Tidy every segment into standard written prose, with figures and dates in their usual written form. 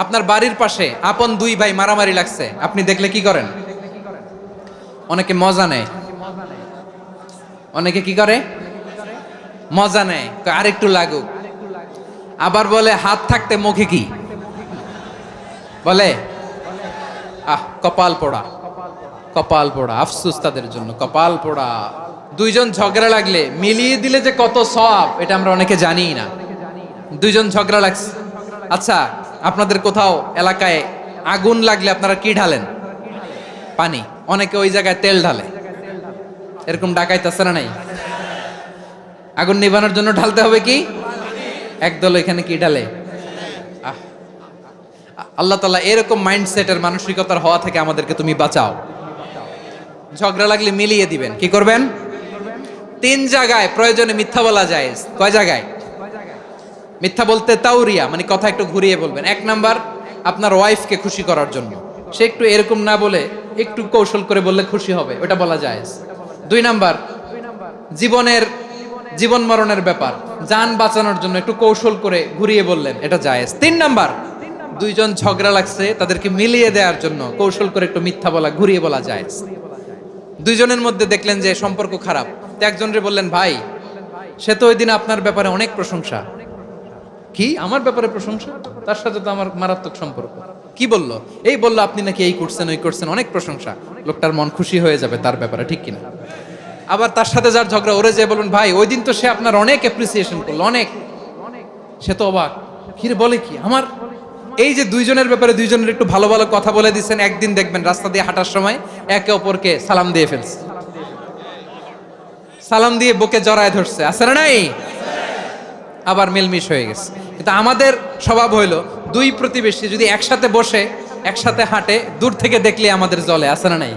আপনার বাড়ির পাশে আপন দুই ভাই মারামারি লাগছে, আপনি দেখলে কি করেন? অনেকে মজা নেয়। অনেকে কি করে? মজা নেয়, আরেকটু লাগুক। আবার বলে হাত থাকতে মুখে কি বলে? কপাল পোড়া, কপাল পোড়া। আফসোস তাদের জন্য, কপাল পোড়া। দুইজন ঝগড়া লাগলে মিলিয়ে দিলে যে কত সওয়াব, এটা আমরা অনেকে জানি না। দুইজন ঝগড়া লাগছে, আচ্ছা আপনাদের কোথাও এলাকায় আগুন লাগলে আপনারা কি ঢালেন? পানি। অনেকে ওই জায়গায় তেল ঢালে। এরকম ডাকাইতেছে না নাই? আগুন নিভানোর জন্য ঢালতে হবে কি? একদল এখানে কি ঢালে? আল্লাহ তাআলা এরকম মাইন্ডসেটের মানসিকতার হওয়া থেকে আমাদেরকে তুমি বাঁচাও। ঝগড়া লাগলে মিলিয়ে দিবেন। কি করবেন? 3 জায়গায় প্রয়োজনে মিথ্যা বলা যায়। কয় জায়গায় মিথ্যা বলতে? তাওরিয়া, মানে কথা একটু ঘুরিয়ে বলবেন। 1 নাম্বার, আপনার ওয়াইফকে খুশি করার জন্য। সে একটু এরকম না বলে একটু কৌশল করে বললে খুশি হবে, ওটা বলা যায়। 2 নাম্বার, জীবন মরণের ব্যাপার, জান বাঁচানোর জন্য একটু কৌশল করে ঘুরিয়ে বললেন, এটা জায়েজ। 3 নাম্বার, দুইজন ঝগড়া লাগছে তাদেরকে মিলিয়ে দেওয়ার জন্য কৌশল করে একটু মিথ্যা বলা, ঘুরিয়ে বলা জায়েজ। দুইজনের মধ্যে দেখলেন যে সম্পর্ক খারাপ, তো একজনরে বললেন, ভাই সে তো ওই দিন আপনার ব্যাপারে অনেক প্রশংসা। কি আমার ব্যাপারে প্রশংসা? তার সাথে তো আমার মারাত্মক সম্পর্ক। কি বললো? এই বললো আপনি নাকি এই করছেন ওই করছেন, অনেক প্রশংসা। লোকটার মন খুশি হয়ে যাবে তার ব্যাপারে, ঠিক কিনা? আবার তার সাথে যার ঝগড়া, ওরে যে বলুন, ভাই ওই দিন তো সে আপনার অনেক অ্যাপ্রিসিয়েশন করলো, অনেক। সে তো অবাক, কি রে বলে কি আমার? এই যে দুইজনের ব্যাপারে দুইজনের একটু ভালো ভালো কথা বলে দিচ্ছেন, একদিন দেখবেন রাস্তা দিয়ে হাঁটার সময় একে অপরকে সালাম দিয়ে ফেলছে, সালাম দিয়ে বুকে জড়ায় ধরছে, আছে না নাই? আবার মিলমিশ হয়ে গেছে। কিন্তু আমাদের স্বভাব হইলো, দুই প্রতিবেশী যদি একসাথে বসে একসাথে হাঁটে, দূর থেকে দেখলে আমাদের জলে, আছে না নাই?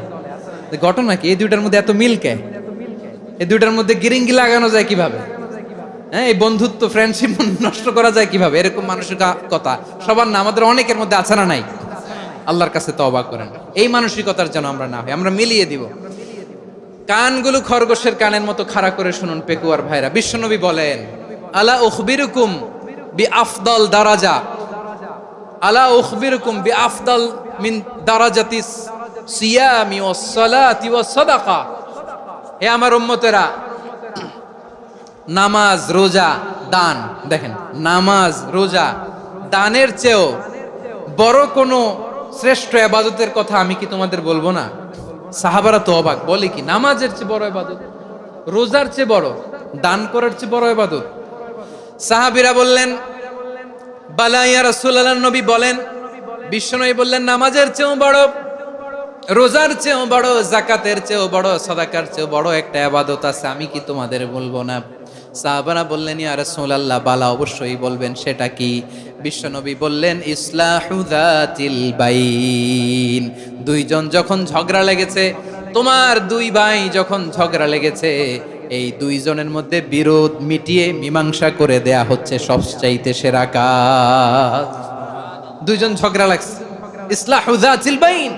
ঘটনা কি? এই দুইটার মধ্যে এত মিল কে? এই দুইটার মধ্যে গিরিঙ্গি লাগানো যায় কিভাবে? হ্যাঁ, এই বন্ধুত্ব, ফ্রেন্ডশিপ নষ্ট করা যায় কিভাবে? এরকম মানসিকতা সবার না, আমাদের অনেকের মধ্যে আছে না নাই? আল্লাহর কাছে তওবা করেন, এই মানসিকতার যেন আমরা না হই, আমরা মিলিয়ে দিব। কানগুলো খরগোশের কানের মতো খাড়া করে শুনুন পেকুয়ার ভাইরা। বিশ্বনবী বলেন, আলা উখবিরুকুম বিআফদাল দারাজা, আলা উখবিরুকুম বিআফদাল মিন দারাজাতিস সিয়ামি ওয়াস সালাতি ওয়াস সাদাকা। হে আমার উম্মতেরা, নামাজ, রোজা, দান, দেখেন নামাজ, রোজা, দানের চেয়েও বড় কোনো শ্রেষ্ঠ ইবাদতের কথা আমি কি তোমাদের বলবো না? সাহাবারা তো অবাক, বলে কি নামাজের চেয়ে বড় ইবাদত, রোজার চেয়ে বড়, দান করার চেয়ে বড় ইবাদত? সাহাবীরা বললেন, বালা ইয়া রাসূলুল্লাহ। নবী বলেন, বিশ্বনবী বললেন, নামাজের চেয়েও বড়, রোজার চেয়েও বড়, যাকাতের চেয়েও বড়, সাদাকার চেয়েও বড় একটা ইবাদত আছে, আমি কি তোমাদের বলবো না? সাহাবারা বললেন, ইয়া রাসূলুল্লাহ, বালা, অবশ্যই বলবেন, সেটা কি? বিশ্বনবী বললেন, ইসলাহু যাতিল বাইন। দুইজন যখন ঝগড়া লেগেছে, তোমার দুই ভাই যখন ঝগড়া লেগেছে, এই দুইজনের মধ্যে বিরোধ মিটিয়ে মীমাংসা করে দেয়া হচ্ছে সবচাইতে সেরা কাজ। দুইজন ঝগড়া লাগছে, ইসলাহু যাতিল বাইন,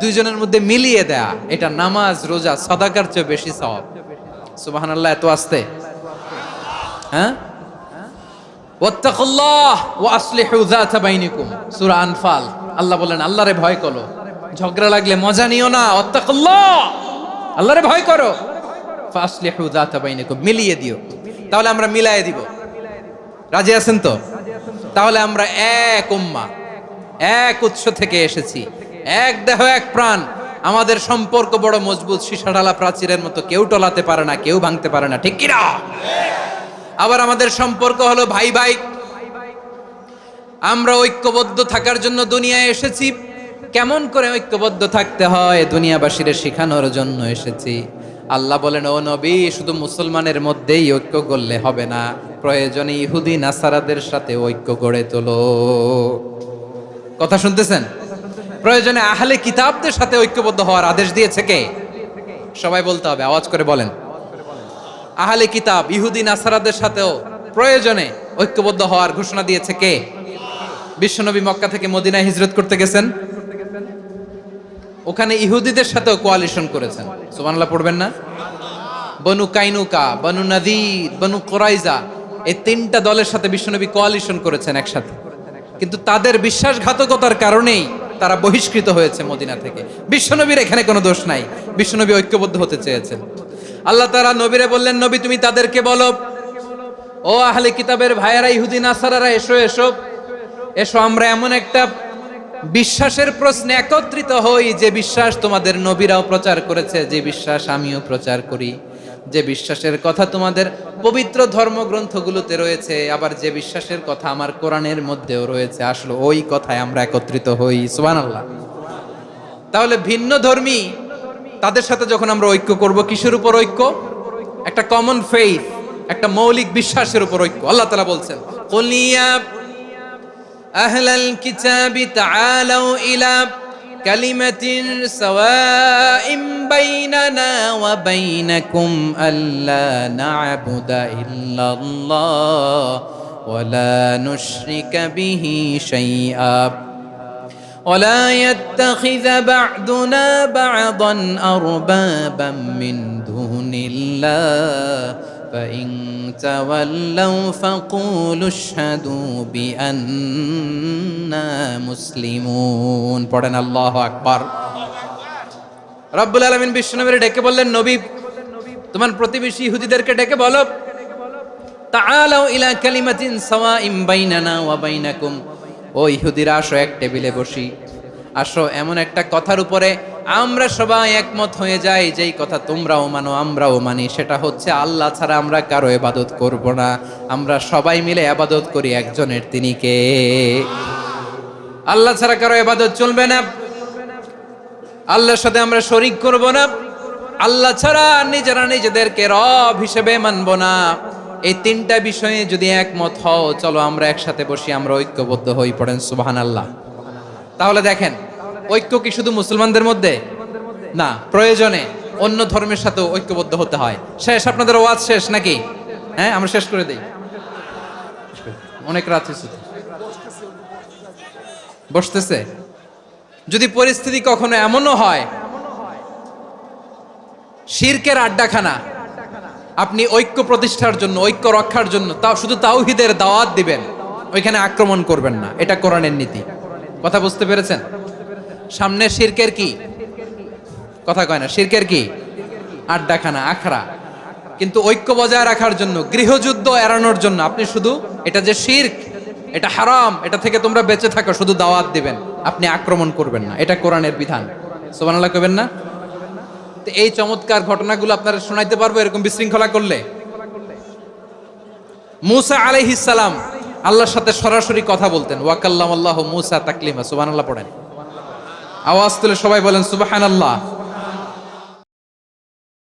দুইজনের মধ্যে মিলিয়ে দেয়া, এটা নামাজ, রোজা, সাদাকার চেয়ে বেশি সওয়াব। সুবহানাল্লাহ, এত আস্তে? হ্যাঁ, ওয়াত্তাকুল্লাহ ওয়া আসলিহু যাতা বাইনিকুম, সূরা আনফাল। আল্লাহ বলেন, আল্লাহরে ভয় করো, ঝগড়া লাগলে মজা নিও না, ওয়াত্তাকুল্লাহ, আল্লাহরে ভয় করো, ফাসলিহু যাতা বাইনিকুম, মিলিয়ে দিও। তাহলে আমরা মিলায়ে দিব। রাজি আছেন তো? তাহলে আমরা এক উম্মাহ, এক উৎস থেকে এসেছি, এক দেহ এক প্রাণ। আমাদের সম্পর্ক বড় মজবুত, সীসাঢালা প্রাচীরের মতো, কেউ টলাতে পারে না, কেউ ভাঙতে পারে না, ঠিক কিনা? আবার আমাদের সম্পর্ক হলো ভাই ভাই। আমরা ঐক্যবদ্ধ থাকার জন্য দুনিয়ায় এসেছি। কেমন করে ঐক্যবদ্ধ থাকতে হয় দুনিয়াবাসীর শেখানোর জন্য এসেছি। আল্লাহ বলেন, ও নবী, শুধু মুসলমানের মধ্যেই ঐক্য করলে হবে না, প্রয়োজনে ইহুদি নাসারাদের সাথে ঐক্য গড়ে তোলো। কথা শুনতেছেন? প্রয়োজনে আহলে কিতাবদের সাথে ঐক্যবদ্ধ হওয়ার আদেশ দিয়েছে কে? সবাই বলতে হবে, আওয়াজ করে বলেন। আহলে কিতাব, ইহুদি নাসারাদের সাথেও প্রয়োজনে ঐক্যবদ্ধ হওয়ার ঘোষণা দিয়েছে কে? বিশ্বনবী মক্কা থেকে মদিনায় হিজরত করতে গেছেন, ওখানে ইহুদিদের সাথেও কোয়ালিশন করেছেন। সুবহানাল্লাহ পড়বেন না? বনু কাইনুকা, বনু নাদির, বনু কুরাইজা, এই 3টা দলের সাথে বিশ্বনবী কোয়ালিশন করেছেন একসাথে। কিন্তু তাদের বিশ্বাসঘাতকতার কারণেই তারা বহিষ্কৃত হয়েছে মদিনা থেকে। বিশ্বনবীর এখানে কোনো দোষ নাই, বিশ্বনবী ঐক্যবদ্ধ হতে চেয়েছেন। আল্লাহ তাআলা নবীরে বললেন, নবী তুমি তাদেরকে বলো, ও আহলে কিতাবের ভাইয়েরা, ইহুদি নাসারারা, এসো এসো এসো, আমরা এমন একটা বিশ্বাসের প্রশ্নে একত্রিত হই যে বিশ্বাস তোমাদের নবীরাও প্রচার করেছে, যে বিশ্বাস আমিও প্রচার করি, যে বিশ্বাসের কথা তোমাদের পবিত্র ধর্মগ্রন্থগুলোতে রয়েছে, আবার যে বিশ্বাসের কথা আমার কোরআনের মধ্যেও রয়েছে, আসলে ওই কথায় আমরা একত্রিত হই। সুবহানাল্লাহ। তাহলে ভিন্ন ধর্মী তাদের সাথে যখন আমরা ঐক্য করব, কিসের উপর ঐক্য? একটা কমন ফেইথ, একটা মৌলিক বিশ্বাসের উপর ঐক্য। আল্লাহ তাআলা বলছেন, কুল ইয়া আহলাল কিতাবি তাআলাউ ইলা কালিমাতিন সাওয়াইম বাইনানা ওয়া বাইনাকুম আল্লা না'বুদা ইল্লাল্লাহ ওয়া লা নুশরিকা বিহি শাইআ ولا يتخذ بعضنا بعضا أربابا من دون الله فإن تولوا فقولوا اشهدوا بأننا مسلمون পড়েন আল্লাহু আকবার। রব্বুল আলামিন বিশ্বনবীর ডেকে বললেন, নবী তোমার প্রতিবেশী ইহুদিদেরকে ডেকে বলো, তাআলাউ ইলা কালিমাতিন সাওয়াইম বাইনানা ওয়া বাইনাকুম, ও ইহুদিরা আসো, এক টেবিলে বসি, আসো এমন একটা কথার উপরে আমরা সবাই একমত হয়ে যাই, যেই কথা তোমরাও মানো আমরাও মানি, সেটা হচ্ছে আল্লাহ ছাড়া আমরা কারো ইবাদত করব না, আমরা সবাই মিলে ইবাদত করি একজনের, তিনি কে? আল্লাহ ছাড়া কারো ইবাদত চলবে না, আল্লাহর সাথে আমরা শরীক করব না, আল্লাহ ছাড়া নিজেরা নিজেদেরকে রব হিসেবে মানব না। এই তিনটা বিষয়ে যদি একমত হও, চলো আমরা একসাথে বসি, আমরা ঐক্যবদ্ধ হই। পড়েন সুবহানাল্লাহ। তাহলে দেখেন, ঐক্য কি শুধু মুসলমানদের মধ্যে না, প্রয়োজনে অন্য ধর্মের সাথে ঐক্যবদ্ধ হতে হয়। শেষ, আপনাদের ওয়াজ শেষ নাকি? হ্যাঁ, আমরা শেষ করে দেই, অনেক রাত হয়েছে। বসতেছে। যদি পরিস্থিতি কখনো এমনও হয় শিরকের আড্ডাখানা, আপনি ঐক্য প্রতিষ্ঠার জন্য, ঐক্য রক্ষার জন্য তাও শুধু তাওহীদের দাওয়াত দিবেন, ওইখানে আক্রমণ করবেন না, এটা কোরআনের নীতি। কথা বুঝতে পেরেছেন? সামনে শিরকের কি কথা কয় না, শিরকের কি আড্ডাখানা, আখড়া। কিন্তু ঐক্য বজায় রাখার জন্য, গৃহযুদ্ধ এড়ানোর জন্য আপনি শুধু এটা যে শিরক, এটা হারাম, এটা থেকে তোমরা বেঁচে থাকো, শুধু দাওয়াত দিবেন, আপনি আক্রমণ করবেন না, এটা কোরআনের বিধান। সুবহানাল্লাহ কইবেন না? এই চমৎকার ঘটনাগুলো আপনারা শোনাইতে পারবো এরকম বিশৃঙ্খলা করলে। মূসা আলাইহিস সালাম আল্লাহর সাথে সরাসরি কথা বলতেন, ওয়া কাল্লামাল্লাহু মূসা তাকলিমা। সুবহানাল্লাহ পড়েন, আওয়াজ তুলে সবাই বলেন সুবহানাল্লাহ।